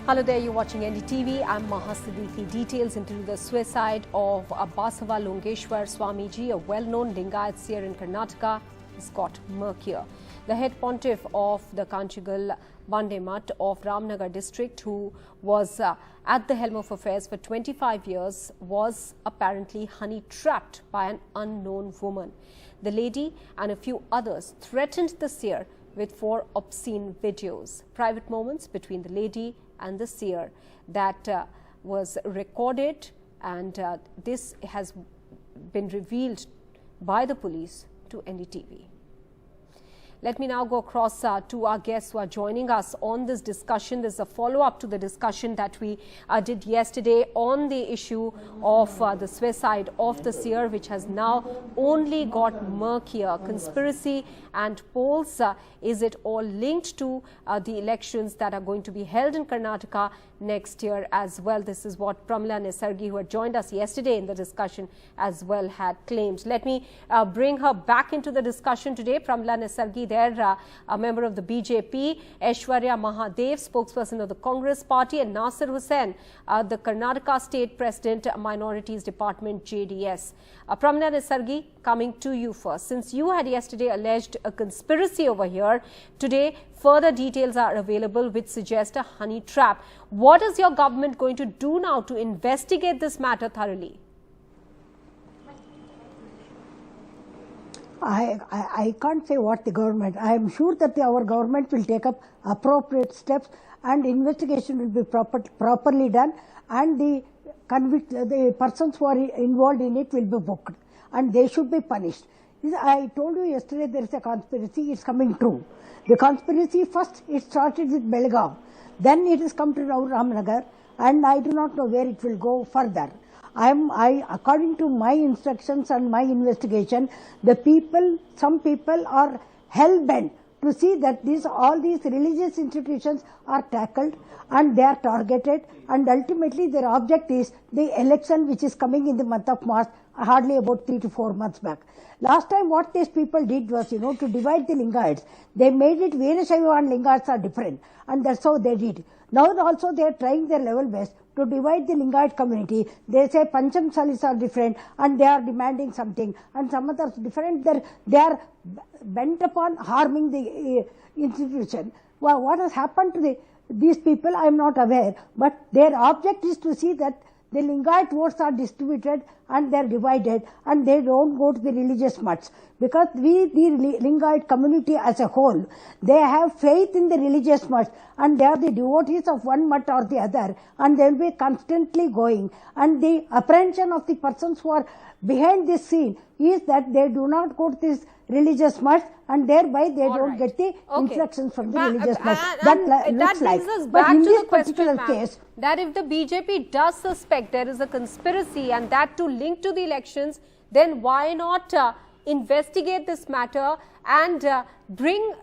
Hello there, you're watching NDTV. I'm Siddiqui. Details into the suicide of Basavalinga Swamiji, a well-known Lingayat seer in Karnataka, has got murkier. The head pontiff of the Conjugal Mutt of Ramnagar district, who was at the helm of affairs for 25 years, was apparently honey-trapped by an unknown woman. The lady and a few others threatened the seer with 4 obscene videos. Private moments between the lady and the seer that was recorded, and this has been revealed by the police to NDTV. Let me now go across to our guests who are joining us on this discussion. This is a follow-up to the discussion that we did yesterday on the issue of the suicide of the seer, which has now only got murkier. Conspiracy and polls, is it all linked to the elections that are going to be held in Karnataka next year as well? This is what Pramila Nesargi, who had joined us yesterday in the discussion as well, had claimed. Let me bring her back into the discussion today. Pramila Nesargi, there, a member of the BJP, Aishwarya Mahadev, spokesperson of the Congress party, and Nasir Hussain, the Karnataka State President, Minorities Department, JDS. Pramila Nesargi, coming to you first. Since you had yesterday alleged a conspiracy over here, today further details are available which suggest a honey trap. What is your government going to do now to investigate this matter thoroughly? I can't say what the government. I am sure that our government will take up appropriate steps and investigation will be properly done, and the persons who are involved in it will be booked and they should be punished. I told you yesterday there is a conspiracy. It's coming true. The conspiracy, first it started with Belgaum, then it has come to Ramnagar, and I do not know where it will go further. According to my instructions and my investigation, some people are hell-bent to see that all these religious institutions are tackled and they are targeted, and ultimately their object is the election which is coming in the month of March, hardly about 3 to 4 months back. Last time what these people did was, to divide the Lingayats. They made it Veerashaiva and Lingayats are different, and that's how they did. Now also they are trying their level best to divide the Lingayat community. They say Pancham Salis are different and they are demanding something, and some others different. They are bent upon harming the institution. Well, what has happened to these people, I am not aware, but their object is to see that the Lingayat votes are distributed and they are divided and they don't go to the religious mutts, because the Lingayat community as a whole, they have faith in the religious mutts and they are the devotees of one mutt or the other, and they will be constantly going. And the apprehension of the persons who are behind this scene is that they do not go to this religious mutts, and thereby they don't get the instructions from the religious mutts. That looks like. But in this particular case, that if the BJP does suspect there is a conspiracy and that to link to the elections, then why not investigate this matter and bring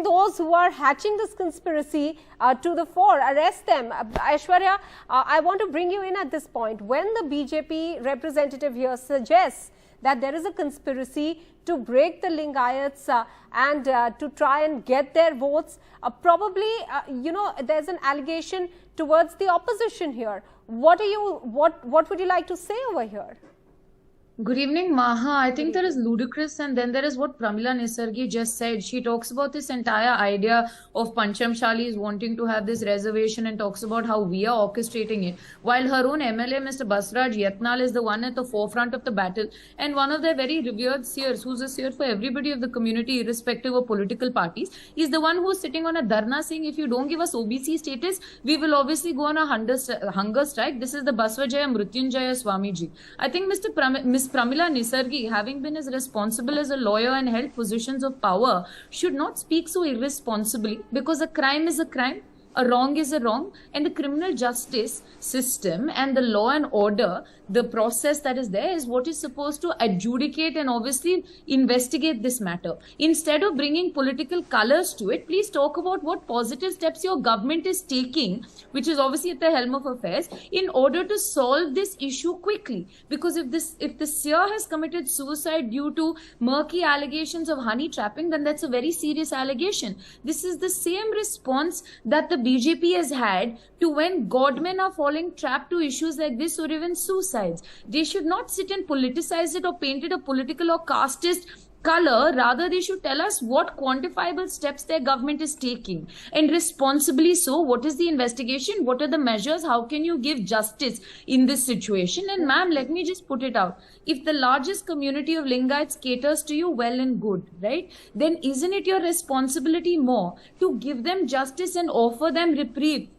those who are hatching this conspiracy to the fore, arrest them? Aishwarya, I want to bring you in at this point. When the BJP representative here suggests that there is a conspiracy to break the Lingayats and to try and get their votes, probably, there's an allegation towards the opposition here. What would you like to say over here? Good evening, Maha. I think there is ludicrous, and then there is what Pramila Nesargi just said. She talks about this entire idea of Pancham Shalis wanting to have this reservation and talks about how we are orchestrating it, while her own MLA, Mr. Basraj Yatnal, is the one at the forefront of the battle, and one of their very revered seers, who's a seer for everybody of the community, irrespective of political parties, is the one who's sitting on a dharna saying, if you don't give us OBC status, we will obviously go on a hunger strike. This is the Basavajaya Mrutyunjaya Swamiji. I think Ms. Pramila Nesargi, having been as responsible as a lawyer and held positions of power, should not speak so irresponsibly, because a crime is a crime. A wrong is a wrong, and the criminal justice system and the law and order, the process that is there, is what is supposed to adjudicate and obviously investigate this matter. Instead of bringing political colors to it, please talk about what positive steps your government is taking, which is obviously at the helm of affairs, in order to solve this issue quickly. Because if the seer has committed suicide due to murky allegations of honey trapping, then that's a very serious allegation. This is the same response that the BJP has had to when godmen are falling trapped to issues like this or even suicides. They should not sit and politicize it or paint it a political or casteist color. Rather, they should tell us what quantifiable steps their government is taking, and responsibly so. What is the investigation? What are the measures? How can you give justice in this situation? And ma'am, let me just put it out. If the largest community of Lingayats caters to you, well and good, right? Then isn't it your responsibility more to give them justice and offer them reprieve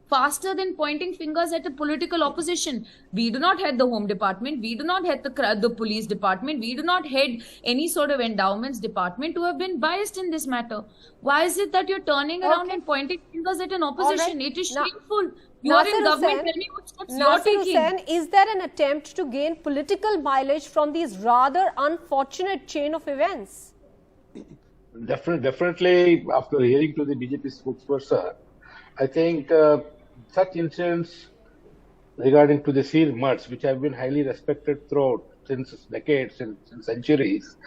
faster than pointing fingers at a political opposition? We do not head the Home Department. We do not head the Police Department. We do not head any sort of endowments department who have been biased in this matter. Why is it that you're turning around and pointing fingers at an opposition? It is shameful. You are in government. Tell me what steps you are taking. Hussain, is there an attempt to gain political mileage from these rather unfortunate chain of events? Definitely, after hearing to the BJP spokesperson, I think such incidents regarding to the Seer Mutts, which have been highly respected throughout since decades and centuries,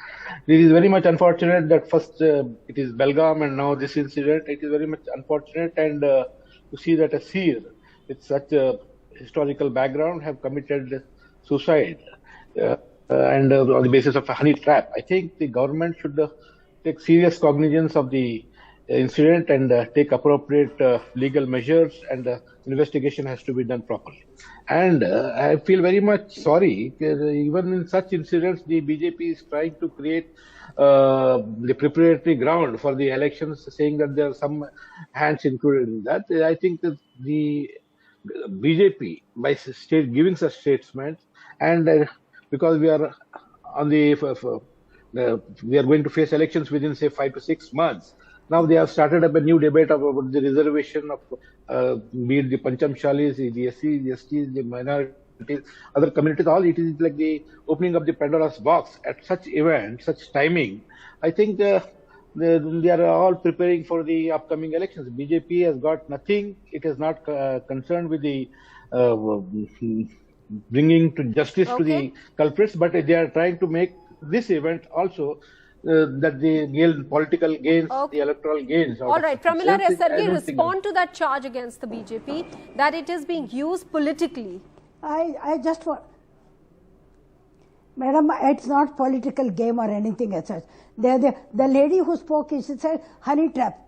it is very much unfortunate that first it is Belgaum and now this incident. It is very much unfortunate, and to see that a Seer with such a historical background have committed suicide and on the basis of a honey trap. I think the government should take serious cognizance of the incident and take appropriate legal measures, and investigation has to be done properly. And I feel very much sorry, even in such incidents, the BJP is trying to create the preparatory ground for the elections, saying that there are some hands included in that. I think that the BJP, by giving such statements, and because we are on the we are going to face elections within, say, 5 to 6 months. Now they have started up a new debate about the reservation of be it the Panchamshalis, the SCs, the STs, the minorities, other communities. All it is like the opening of the Pandora's box at such event, such timing. I think they are all preparing for the upcoming elections. BJP has got nothing. It is not concerned with the bringing to justice to the culprits, but they are trying to make this event also that the real political gains, the electoral gains. All right, Pramila Resargi, respond to that charge against the BJP that it is being used politically. I just want, Madam, it's not political game or anything as such. The lady who spoke, she said honey trap.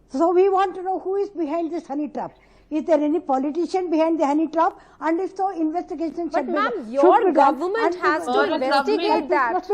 So we want to know who is behind this honey trap. Is there any politician behind the honey trap? And if so, investigation should be done. But ma'am, your government has to investigate that.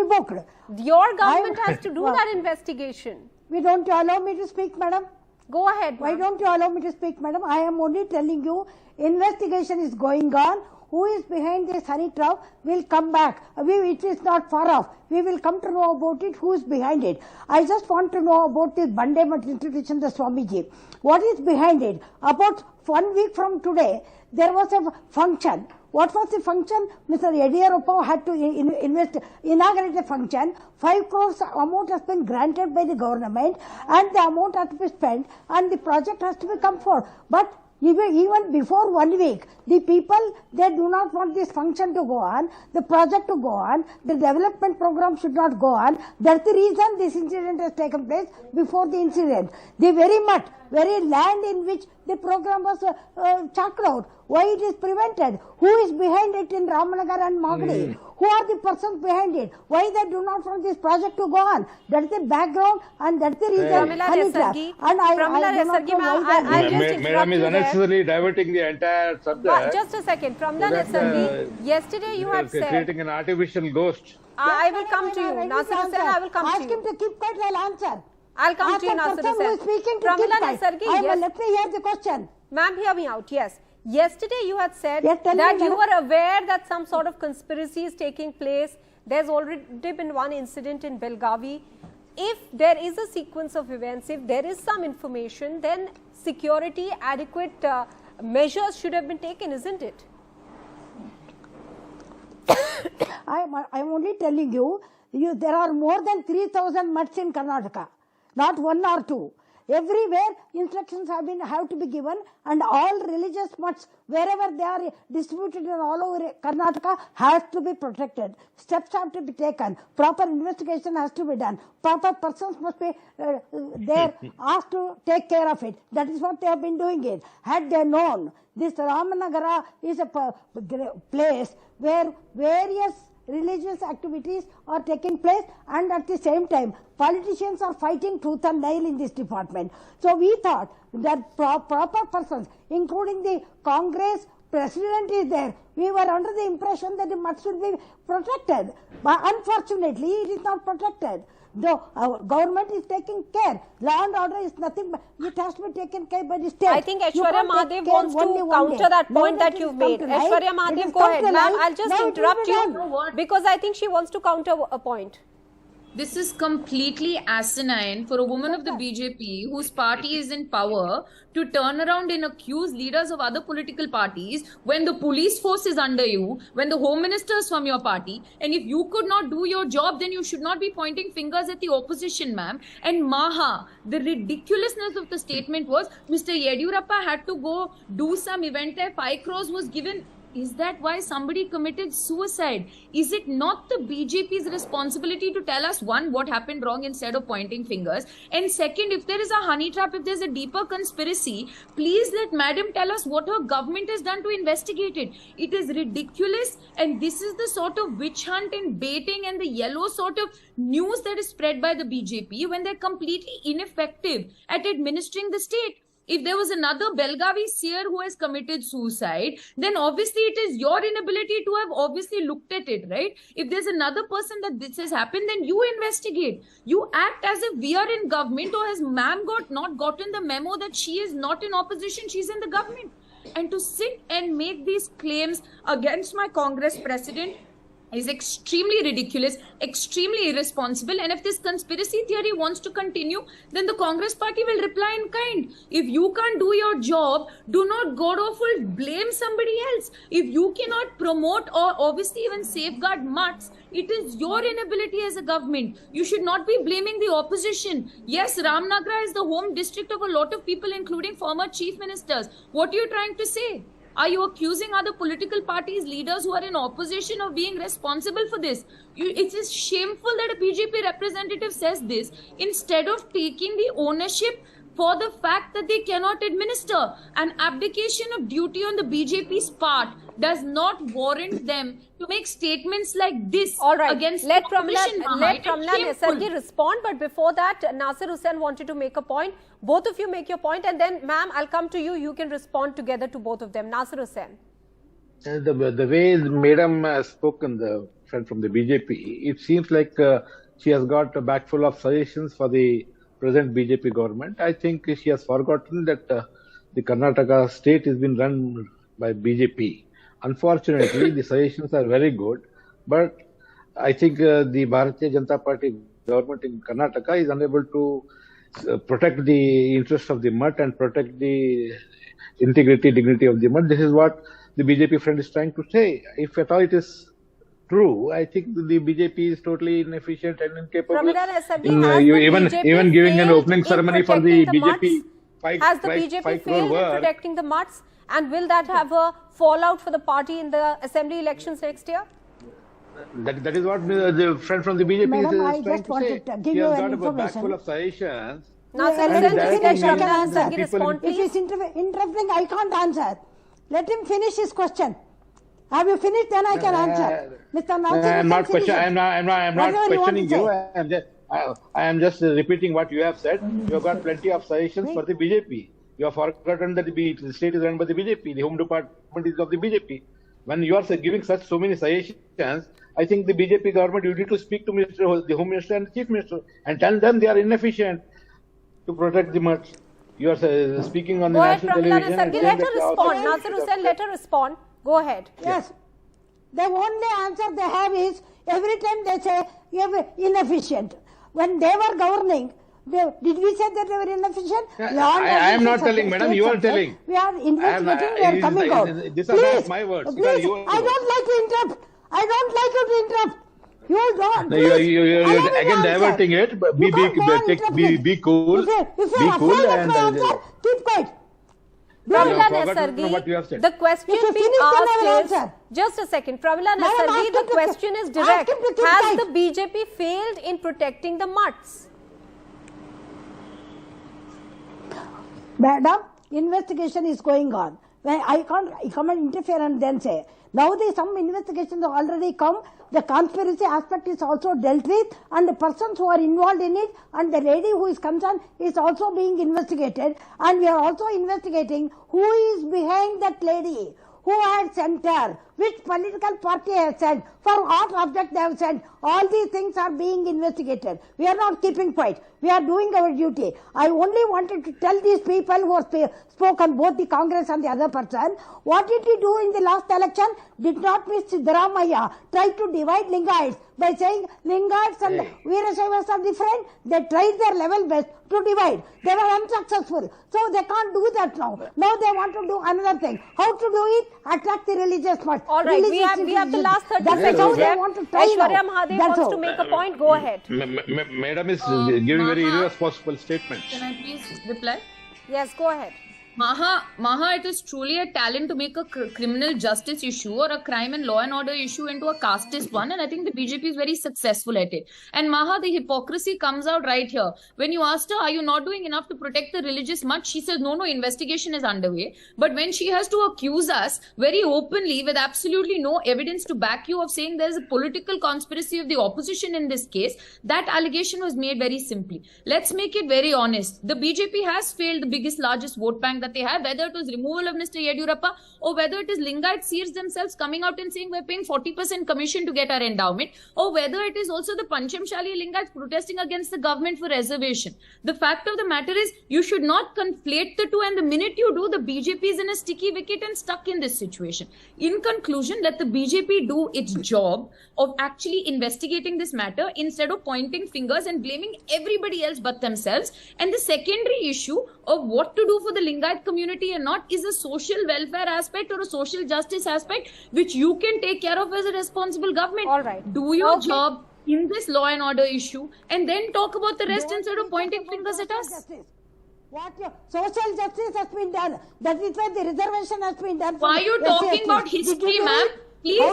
Your government has to do that investigation. We don't allow me to speak, madam. Go ahead. Why don't you allow me to speak, madam? I am only telling you, investigation is going on. Who is behind this honey trap will come back. It is not far off. We will come to know about it, who is behind it. I just want to know about this Bande Mutt institution, the Swamiji. What is behind it? About 1 week from today, there was a function. What was the function? Mr. Yediyurappa had to inaugurate a function. 5 crores amount has been granted by the government, and the amount has to be spent, and the project has to be come forward. But even before 1 week, the people, they do not want this function to go on, the project to go on, the development program should not go on. That's the reason this incident has taken place before the incident. The very land in which the program was chalked out, why it is prevented, who is behind it in Ramanagar and Magadi, who are the persons behind it, why they do not want this project to go on. That's the background, and that's the reason. Pramila Resargi, Madam is unnecessarily diverting the entire subject. Just a second, Pramila Resargi, yesterday you had said creating an artificial ghost. I will come to you. Nasir Hussain, I will come to you. Ask him to keep quiet, I'll answer. I'll come to you, Nasir Hussain. Pramila Resargi, yes. Let me hear the question. Ma'am, hear me out. Yes. Yesterday you had said that you were aware that some sort of conspiracy is taking place. There's already been one incident in Belgavi. If there is a sequence of events, if there is some information, then security, adequate measures should have been taken, isn't it? I'm only telling you, there are more than 3,000 mutts in Karnataka, not 1 or 2. everywhere instructions have to be given, and all religious mutts, wherever they are distributed in all over Karnataka, has to be protected. Steps have to be taken. Proper investigation has to be done. Proper persons must be there asked to take care of it. That is what they have been doing it. Had they known, this Ramanagara is a place where various religious activities are taking place, and at the same time politicians are fighting tooth and nail in this department. So we thought that proper persons, including the Congress president is there. We were under the impression that the mutts will be protected, but unfortunately it is not protected. Though our government is taking care, law and order is nothing but it has to be taken care by the state. I think Aishwarya Mahadev wants to counter that point that you've made. Aishwarya Mahadev, go ahead. Ma'am, I'll just interrupt you because I think she wants to counter a point. This is completely asinine for a woman of the BJP whose party is in power to turn around and accuse leaders of other political parties when the police force is under you, when the home minister is from your party, and if you could not do your job, then you should not be pointing fingers at the opposition, ma'am. And Maha, the ridiculousness of the statement was Mr. Yediyurappa had to go do some event there, 5 crores was given. Is that why somebody committed suicide? Is it not the BJP's responsibility to tell us, one, what happened wrong instead of pointing fingers? And second, if there is a honey trap, if there's a deeper conspiracy, please let Madam tell us what her government has done to investigate it. It is ridiculous, and this is the sort of witch hunt and baiting and the yellow sort of news that is spread by the BJP when they're completely ineffective at administering the state. If there was another Belgavi seer who has committed suicide, then obviously it is your inability to have obviously looked at it, right? If there's another person that this has happened, then you investigate. You act as if we are in government, or has ma'am not gotten the memo that she is not in opposition, she's in the government. And to sit and make these claims against my Congress president is extremely ridiculous, extremely irresponsible. And if this conspiracy theory wants to continue, then the Congress party will reply in kind. If you can't do your job, do not god awful blame somebody else. If you cannot promote or obviously even safeguard mutts, it is your inability as a government. You should not be blaming the opposition. Yes, Ramnagar is the home district of a lot of people, including former chief ministers. What are you trying to say? Are you accusing other political parties, leaders who are in opposition of being responsible for this? It is shameful that a BJP representative says this instead of taking the ownership for the fact that they cannot administer. An abdication of duty on the BJP's part does not warrant them to make statements like this. All right. Against let the opposition. Pramila Nesargi respond, but before that, Nasir Hussain wanted to make a point. Both of you make your point, and then, ma'am, I'll come to you. You can respond together to both of them. Nasir Hussain. The way Madam has spoken, the friend from the BJP, it seems like she has got a bag full of suggestions for the present BJP government. I think she has forgotten that the Karnataka state has been run by BJP. Unfortunately, the suggestions are very good, but I think the Bharatiya Janata Party government in Karnataka is unable to protect the interest of the mutt and protect the integrity, dignity of the mutt. This is what the BJP friend is trying to say. If at all it is true, I think the BJP is totally inefficient and incapable. Even giving an opening ceremony for the BJP. Has the BJP failed in protecting the mutts? And will that have a fallout for the party in the assembly elections next year? That is what the friend from the BJP Madam, is trying to say. He has got a bag full of suggestions. Nasir Hussain, respond, please. If he's interrupting, I can't answer. Let him finish his question. Have you finished? Then I can answer. Mr. Nasir, I'm not questioning you. I am just repeating what you have said. You have got plenty of suggestions for the BJP. You have forgotten that the state is run by the BJP. The home department is of the BJP. When you are giving so many suggestions, I think the BJP government, you need to speak to the Home Minister and the Chief Minister and tell them they are inefficient to protect the mutts. You are speaking on the national television. Let her respond. Nasir Hussain, let her respond. Go ahead. Yes. The only answer they have is, every time they say, you are inefficient. When they were governing, did we say that they were inefficient? I am not telling, madam, you are telling. We are investigating, we are coming out. These are not my words. Please, I don't like to interrupt. I don't like you to interrupt. You don't. No, you're again diverting it. Be cool. Be cool and keep quiet. Pramila forgotten what you have Nesargi, said. the question If you being finish, then I will asked is, answer. just a second, Pramila Madam, ask Nesargi, him the to question is ask direct. him to keep Has quiet. the BJP failed in protecting the mutts? Madam, investigation is going on. I can't come and interfere and then say. Now some investigations have already come. The conspiracy aspect is also dealt with, and the persons who are involved in it and the lady who is concerned is also being investigated, and we are also investigating who is behind that lady, who had sent her, which political party has sent, for what object they have sent. All these things are being investigated. We are not keeping quiet. We are doing our duty. I only wanted to tell these people who have spoken, both the Congress and the other person, what did he do in the last election? Did not Miss Siddaramaiah try to divide Lingayats by saying Lingayats and Veerasaivas are different? They tried their level best to divide. They were unsuccessful. So they can't do that now. Now they want to do another thing. How to do it? Attract the religious part. All right, we have the last 30 seconds how here. they want to try Aishwarya now. Mahadev That's wants how. to make a point. Go ahead. Madam is giving very irresponsible statements. Can I please reply? Yes, go ahead. Maha, it is truly a talent to make a criminal justice issue or a crime and law and order issue into a casteist one, and I think the BJP is very successful at it. And Maha, the hypocrisy comes out right here. When you asked her, are you not doing enough to protect the religious mutt? She says, no, investigation is underway. But when she has to accuse us very openly with absolutely no evidence to back you of saying there's a political conspiracy of the opposition in this case, that allegation was made very simply. Let's make it very honest. The BJP has failed the biggest, largest vote bank that they have, whether it was removal of Mr. Yediyurappa or whether it is Lingayat Seers themselves coming out and saying we're paying 40% commission to get our endowment, or whether it is also the Panchamshali Lingayats protesting against the government for reservation. The fact of the matter is you should not conflate the two, and the minute you do, the BJP is in a sticky wicket and stuck in this situation. In conclusion, let the BJP do its job of actually investigating this matter instead of pointing fingers and blaming everybody else but themselves. And the secondary issue of what to do for the Lingayat community and not is a social welfare aspect or a social justice aspect which you can take care of as a responsible government. All right. Do your job in this law and order issue and then talk about the rest instead of pointing fingers at us. What social justice has been done. That is why the reservation has been done. Why are you talking about history, ma'am? Please, the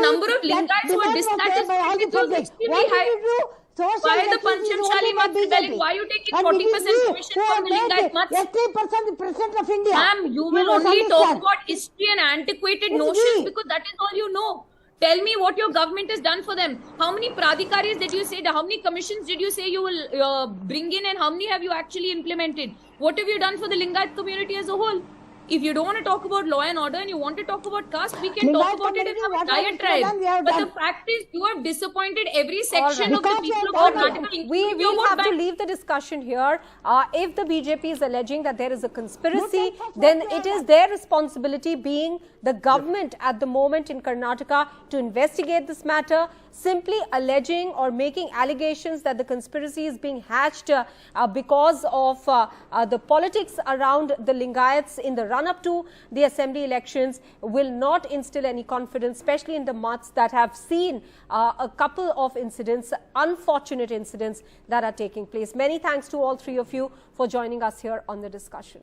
number of Lingayats who are dissatisfied with you is extremely high. Why the Panchamshali Mutt rebelling? Why are you taking 40% commission from the Lingayat Mutts? 80% President of India. Ma'am, you will only talk about history and antiquated notions because that is all you know. Tell me what your government has done for them. How many pradhikaris did you say, how many commissions did you say you will bring in, and how many have you actually implemented? What have you done for the Lingayat community as a whole? If you don't want to talk about law and order and you want to talk about caste, we can talk about it in our diatribe. But the fact is, you have disappointed every section of the people of Karnataka. We will have to leave the discussion here. If the BJP is alleging that there is a conspiracy, then it is their responsibility, being the government at the moment in Karnataka, to investigate this matter. Simply alleging or making allegations that the conspiracy is being hatched because of the politics around the Lingayats in the run-up to the assembly elections will not instill any confidence, especially in the mutts that have seen a couple of incidents, unfortunate incidents that are taking place. Many thanks to all three of you for joining us here on the discussion.